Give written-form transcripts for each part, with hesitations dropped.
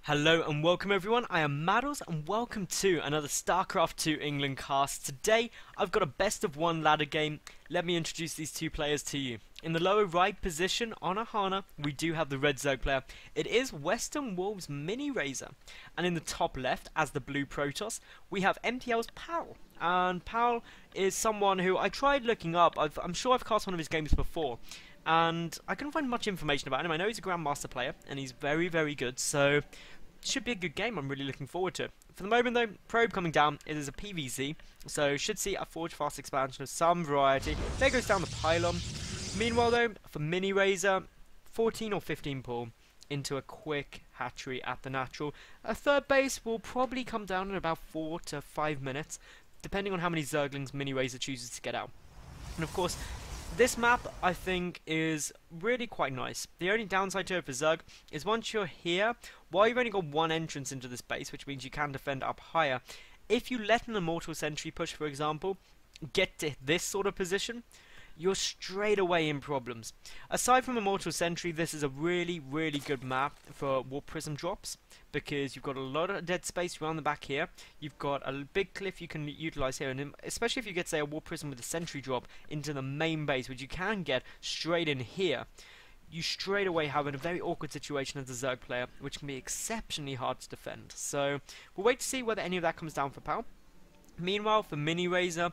Hello and welcome everyone, I am Madals and welcome to another StarCraft 2 England cast. Today I've got a best of one ladder game. Let me introduce these two players to you. In the lower right position on Ahana we do have the red Zerg player. It is Western Wolves Miniraser. And in the top left as the blue Protoss we have MTL's Pal. And Pal is someone who I tried looking up. I'm sure I've cast one of his games before. And I couldn't find much information about him. I know he's a Grandmaster player and he's very good, so should be a good game. I'm really looking forward to it. For the moment though, probe coming down, it is a PVZ, so should see a forge fast expansion of some variety. There goes down the pylon. Meanwhile though, for Miniraser, 14 or 15 pull into a quick hatchery at the natural. A third base will probably come down in about 4 to 5 minutes, depending on how many Zerglings Miniraser chooses to get out. And of course, this map, I think, is really quite nice. The only downside to it for Zerg is once you're here, while you've only got one entrance into this base, which means you can defend up higher, if you let an Immortal Sentry push, for example, get to this sort of position, you're straight away in problems. Aside from Immortal Sentry, this is a really good map for Warp Prism drops, because you've got a lot of dead space around the back here. You've got a big cliff you can utilize here, and especially if you get, say, a Warp Prism with a Sentry drop into the main base, which you can get straight in here, you straight away have a very awkward situation as a Zerg player, which can be exceptionally hard to defend. So we'll wait to see whether any of that comes down for Pal. Meanwhile, for Miniraser,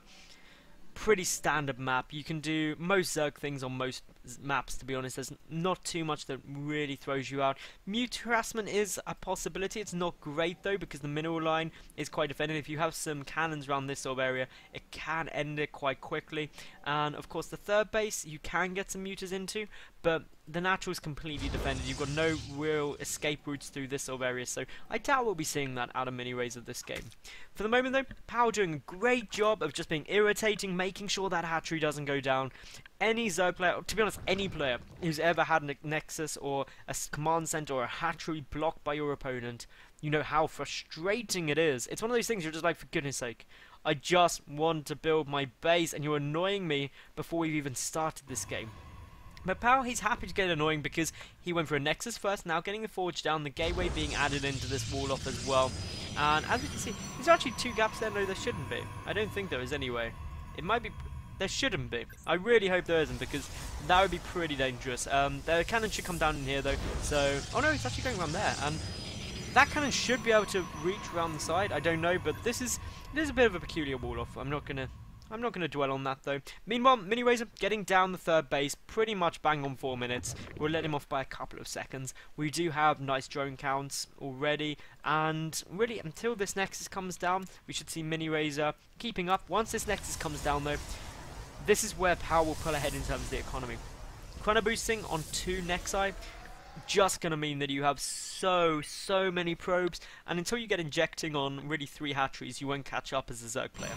pretty standard map. You can do most Zerg things on most maps, to be honest. There's not too much that really throws you out. Mute harassment is a possibility. It's not great though, because the mineral line is quite defended. If you have some cannons around this sort of area, it can end it quite quickly. And of course the third base you can get some muters into, but the natural is completely defended. You've got no real escape routes through this sort of area, so I doubt we'll be seeing that out of Miniraser this game. For the moment though, Power doing a great job of just being irritating, making sure that hatchery doesn't go down. Any Zerg player, to be honest, any player who's ever had a Nexus or a command center or a hatchery blocked by your opponent, you know how frustrating it is. It's one of those things you're just like, for goodness sake, I just want to build my base and you're annoying me before we've even started this game. But Pal, he's happy to get annoying because he went for a Nexus first, now getting the Forge down, the Gateway being added into this wall off as well. And as you can see, there's actually 2 gaps there. No, there shouldn't be. I don't think there is anyway. It might be. There shouldn't be. I really hope there isn't, because that would be pretty dangerous. The cannon should come down in here though. So, oh no, it's actually going around there. And that cannon should be able to reach around the side. I don't know, but it is a bit of a peculiar wall off. I'm not gonna dwell on that though. Meanwhile, Miniraser getting down the third base, pretty much bang on 4 minutes. We'll let him off by a couple of seconds. We do have nice drone counts already, and really until this Nexus comes down, we should see Miniraser keeping up. Once this Nexus comes down though, this is where Power will pull ahead in terms of the economy. Chrono boosting on 2 Nexi, just gonna mean that you have so many probes, and until you get injecting on really 3 hatcheries, you won't catch up as a Zerg player.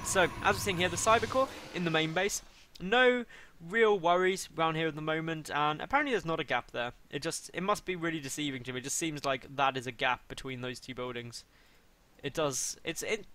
So, as we're seeing here, the Cybercore in the main base, no real worries around here at the moment, and apparently there's not a gap there. It must be really deceiving to me. It just seems like that is a gap between those 2 buildings. It does.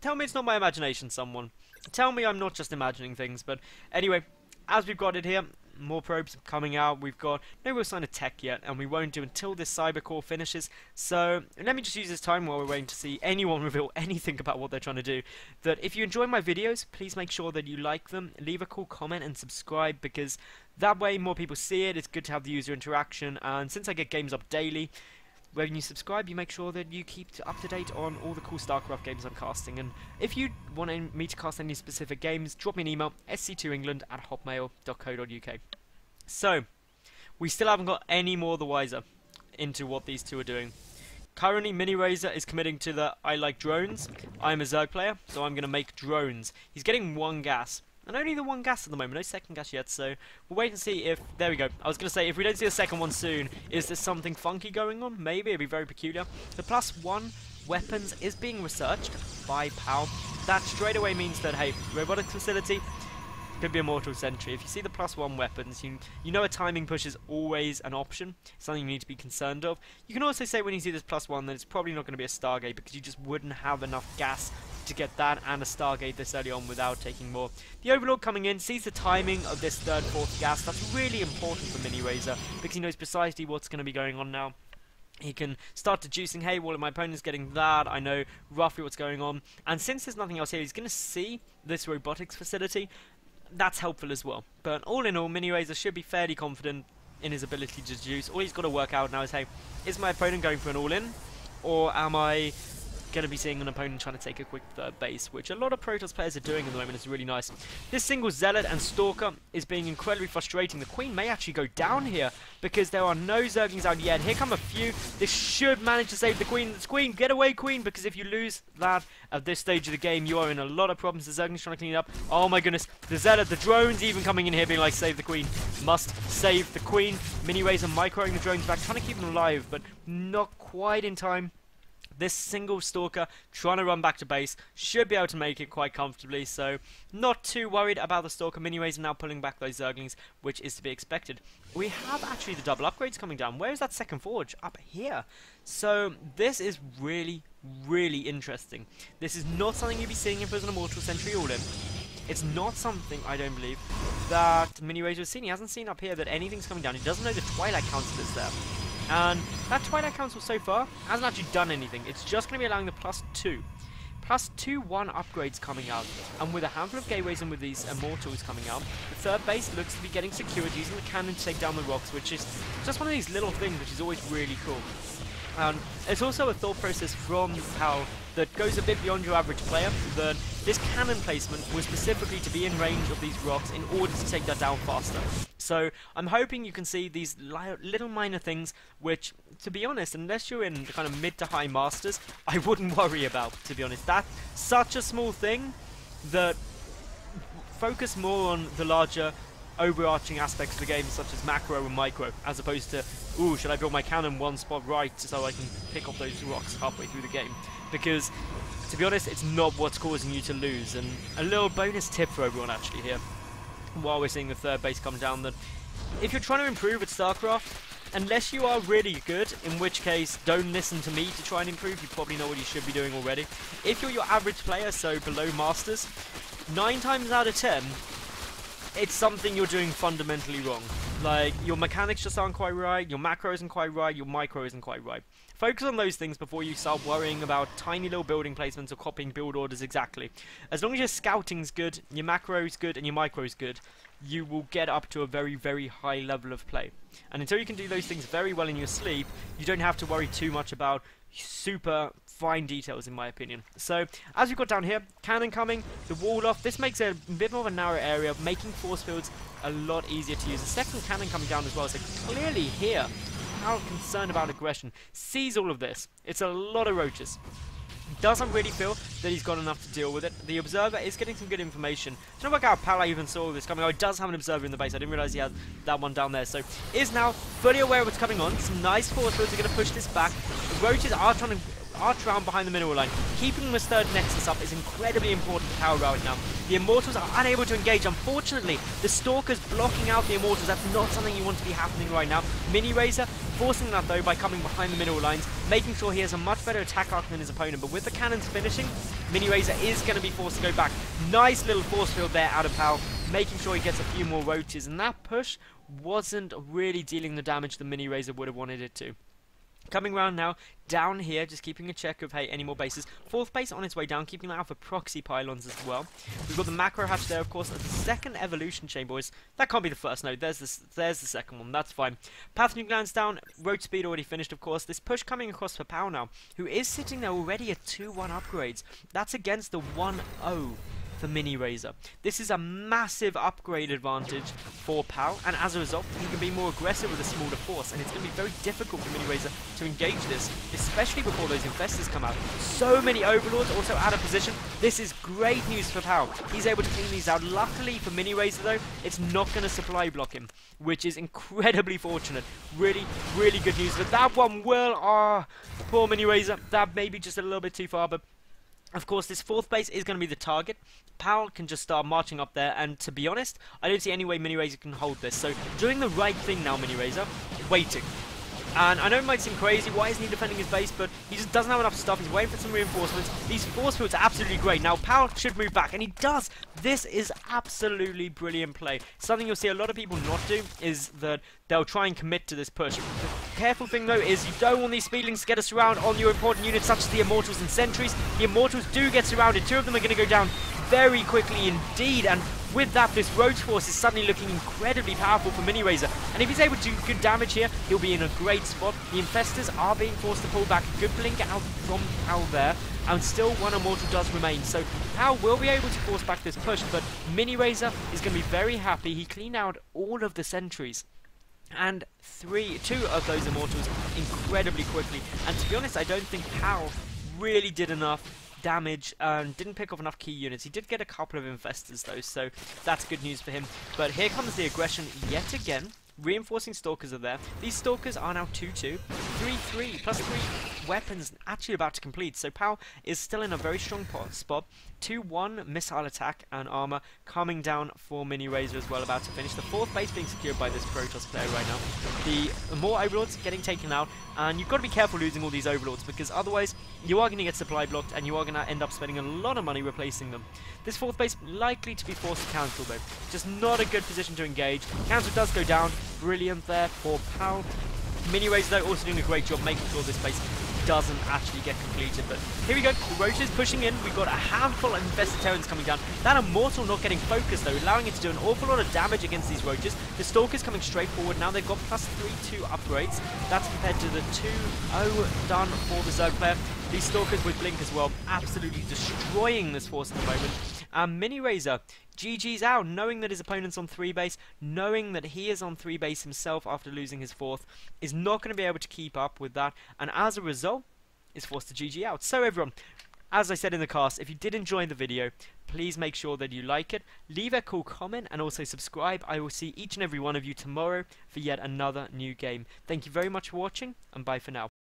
Tell me it's not my imagination, someone. Tell me I'm not just imagining things, but anyway, as we've got it here, more probes coming out. We've got no real sign of tech yet, and we won't do until this Cybercore finishes. So let me just use this time while we're waiting to see anyone reveal anything about what they're trying to do, that if you enjoy my videos, please make sure that you like them, leave a cool comment and subscribe, because that way more people see it. It's good to have the user interaction, and since I get games up daily, when you subscribe, you make sure that you keep up to date on all the cool StarCraft games I'm casting. And if you want me to cast any specific games, drop me an email, sc2england@hotmail.co.uk. So, we still haven't got any more the wiser into what these two are doing. Currently, Miniraser is committing to the I like drones. I'm a Zerg player, so I'm going to make drones. He's getting 1 gas. And only the 1 gas at the moment, no second gas yet, so we'll wait and see if... There we go. I was going to say, if we don't see a second one soon, is there something funky going on? Maybe, it'd be very peculiar. The +1 weapons is being researched by PAL. That straight away means that, hey, robotic facility could be Immortal Sentry. If you see the +1 weapons, you know a timing push is always an option, something you need to be concerned of. You can also say when you see this +1 that it's probably not going to be a Stargate, because you just wouldn't have enough gas to get that and a Stargate this early on without taking more. The Overlord coming in sees the timing of this 3rd, 4th gas. That's really important for Miniraser, because he knows precisely what's going to be going on now. he can start deducing, hey, well, my opponent's getting that, I know roughly what's going on. And since there's nothing else here, he's going to see this robotics facility. That's helpful as well. But all in all, Miniraser should be fairly confident in his ability to deduce. All he's got to work out now is, hey, is my opponent going for an all-in, or am I going to be seeing an opponent trying to take a quick third base, which a lot of Protoss players are doing at the moment. It's really nice. This single Zealot and Stalker is being incredibly frustrating. The Queen may actually go down here because there are no Zerglings out yet. Here come a few. This should manage to save the Queen. It's Queen, get away, Queen, because if you lose that at this stage of the game, you are in a lot of problems. The Zerglings trying to clean it up. Oh my goodness. The Zealot, the drones even coming in here being like, save the Queen. Must save the Queen. Miniraser microing the drones back, trying to keep them alive, but not quite in time. This single Stalker trying to run back to base should be able to make it quite comfortably, so not too worried about the Stalker. Miniraser now pulling back those Zerglings, which is to be expected. We have actually the double upgrades coming down. Where is that second forge? Up here. So this is really, really interesting. This is not something you'd be seeing if it was an Immortal Sentry all-in. It's not something, I don't believe, that Miniraser has seen. He hasn't seen up here that anything's coming down. He doesn't know the Twilight Council is there. And that Twilight Council so far hasn't actually done anything. It's just going to be allowing the +2 +2/1 upgrades coming out. And with a handful of gateways and with these Immortals coming out, the third base looks to be getting secured using the cannon to take down the rocks, which is just one of these little things which is always really cool. It's also a thought process from PAL that goes a bit beyond your average player, that this cannon placement was specifically to be in range of these rocks in order to take that down faster. So I'm hoping you can see these little minor things which, to be honest, unless you're in kind of mid to high masters, I wouldn't worry about, to be honest. That's such a small thing that focus more on the larger overarching aspects of the game, such as macro and micro, as opposed to, ooh, should I build my cannon one spot right so I can pick off those rocks halfway through the game? Because, to be honest, it's not what's causing you to lose. And a little bonus tip for everyone actually here, while we're seeing the third base come down, that if you're trying to improve at StarCraft, unless you are really good, in which case don't listen to me to try and improve, you probably know what you should be doing already. If you're your average player, so below masters, 9 times out of 10, it's something you're doing fundamentally wrong. Like, your mechanics just aren't quite right, your macro isn't quite right, your micro isn't quite right. Focus on those things before you start worrying about tiny little building placements or copying build orders exactly. As long as your scouting's good, your macro's good, and your micro's good, you will get up to a very, very high level of play. And until you can do those things very well in your sleep, you don't have to worry too much about super fine details, in my opinion. So, as we've got down here, cannon coming, the wall off, this makes it a bit more of a narrow area, making force fields a lot easier to use. The second cannon coming down as well, so clearly here, how concerned about aggression, sees all of this. It's a lot of roaches. Doesn't really feel that he's got enough to deal with it. The observer is getting some good information. Don't work out how PAL even saw this coming. Oh, he does have an observer in the base. I didn't realize he had that one down there. So is now fully aware of what's coming on. Some nice force fields are going to push this back. The roaches are trying to arch around behind the mineral line. Keeping this third nexus up is incredibly important for PAL right now. The Immortals are unable to engage. Unfortunately, the Stalker's blocking out the Immortals. That's not something you want to be happening right now. Miniraser forcing that though by coming behind the mineral lines, making sure he has a much better attack arc than his opponent. But with the cannons finishing, Miniraser is going to be forced to go back. Nice little force field there out of PAL, making sure he gets a few more roaches. And that push wasn't really dealing the damage the Miniraser would have wanted it to. Coming around now, down here, just keeping a check of, hey, any more bases. Fourth base on its way down, keeping an eye out for proxy pylons as well. We've got the macro hatch there, of course. The second evolution chamber is, that can't be the first, no, there's the second one, that's fine. Pathogen glands down, road speed already finished, of course. This push coming across for PAL now, who is sitting there already at 2-1 upgrades. That's against the 1-0. For Miniraser. This is a massive upgrade advantage for PAL, and as a result, he can be more aggressive with a smaller force, and it's going to be very difficult for Miniraser to engage this, especially before those infestors come out. So many overlords also out of position. This is great news for PAL. He's able to clean these out. Luckily for Miniraser, though, it's not going to supply block him, which is incredibly fortunate. Really, really good news. But that one will, poor Miniraser. That may be just a little bit too far, but of course, this fourth base is going to be the target. PAL can just start marching up there, and to be honest, I don't see any way Miniraser can hold this. So, doing the right thing now, Miniraser, waiting. And I know it might seem crazy, why isn't he defending his base, but he just doesn't have enough stuff, he's waiting for some reinforcements. These force fields are absolutely great. Now, PAL should move back, and he does. This is absolutely brilliant play. Something you'll see a lot of people not do is that they'll try and commit to this push. careful thing though is you don't want these speedlings to get us around on your important units such as the Immortals and Sentries. The Immortals do get surrounded. 2 of them are going to go down very quickly indeed, and with that, this Roach Force is suddenly looking incredibly powerful for Miniraser. And if he's able to do good damage here, he'll be in a great spot. The Infestors are being forced to pull back. A good blink out from Pal there. And still one Immortal does remain. So Pal will be able to force back this push, but Miniraser is going to be very happy. He cleaned out all of the sentries. And 2 of those Immortals incredibly quickly. And to be honest, I don't think Pal really did enough damage and didn't pick off enough key units. He did get a couple of Infestors though, so that's good news for him. But here comes the aggression yet again. Reinforcing Stalkers are there. These Stalkers are now 2-2, 3-3, plus 3 weapons actually about to complete. So Pal is still in a very strong spot. 2-1 missile attack and armor coming down for Miniraser as well, about to finish. The 4th base being secured by this Protoss player right now. The more Overlords getting taken out, and you've got to be careful losing all these Overlords, because otherwise you are going to get supply blocked and you are going to end up spending a lot of money replacing them. This 4th base likely to be forced to cancel though. Just not a good position to engage. Cancel does go down. Brilliant there for Pal. Miniraser though also doing a great job making sure this base doesn't actually get completed. But here we go, the Roaches pushing in. We've got a handful of Infested Terrans coming down. That Immortal not getting focused though, allowing it to do an awful lot of damage against these Roaches. The Stalkers coming straight forward. Now they've got plus 3-2 upgrades. That's compared to the 2-0 done for the Zerg player. These Stalkers with Blink as well, absolutely destroying this force at the moment. And Miniraser, GG's out, knowing that his opponent's on 3 base, knowing that he is on 3 base himself after losing his 4th, is not going to be able to keep up with that, and as a result, is forced to GG out. So everyone, as I said in the cast, if you did enjoy the video, please make sure that you like it, leave a cool comment, and also subscribe. I will see each and every one of you tomorrow for yet another new game. Thank you very much for watching, and bye for now.